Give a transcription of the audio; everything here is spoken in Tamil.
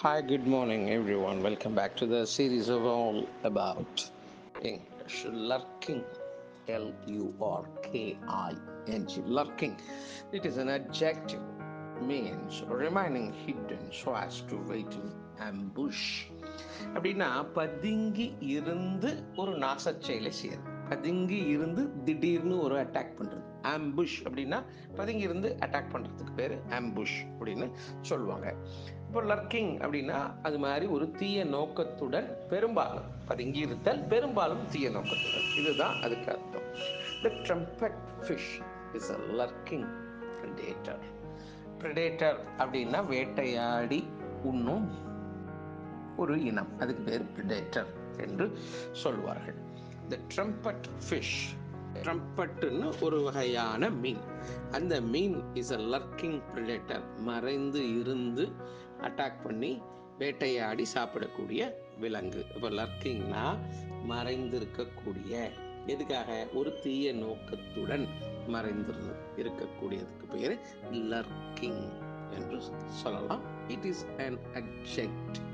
Hi, good morning, everyone. Welcome back to the series of all about English. Lurking, Lurking. Lurking. It is an adjective, means remaining hidden so as to wait in ambush. அப்படின்னா பதுங்கி இருந்து ஒரு நாசச்செயலை செய்யுது. பதுங்கி இருந்து திடீர்னு ஒரு அட்டாக் பண்றது. ஆம்புஷ் அப்படின்னா பதுங்கி இருந்து அட்டாக் பண்றதுக்கு பேரு ஆம்புஷ் அப்படின்னு சொல்லுவாங்க. இப்போ லர்க்கிங் அப்படின்னா அது மாதிரி ஒரு தீய நோக்கத்துடன் பெரும்பாலும் பதுங்கி இருத்தல், பெரும்பாலும் தீய நோக்கத்துடன், இதுதான் அதுக்கு அர்த்தம். The trumpet fish is a lurking predator. predator அப்படின்னா வேட்டையாடி உண்ணும் ஒரு இனம், அதுக்கு பேர் predator என்று சொல்வார்கள். The trumpet fish, ட்ரம்பட்னு ஒரு வகையான மீன். அந்த mean is a lurking predator, மறைந்து இருந்து அட்டாக் பண்ணி வேட்டையாடி சாப்பிடக்கூடிய விலங்கு. இப்போ லர்க்கிங்னா மறைந்து இருக்கக்கூடிய, எதுக்காக? ஒரு தீய நோக்கத்துடன் மறைந்து இருக்கக்கூடியதுக்கு பேர் லர்க்கிங் என்று சொல்லலாம். It is an adjective.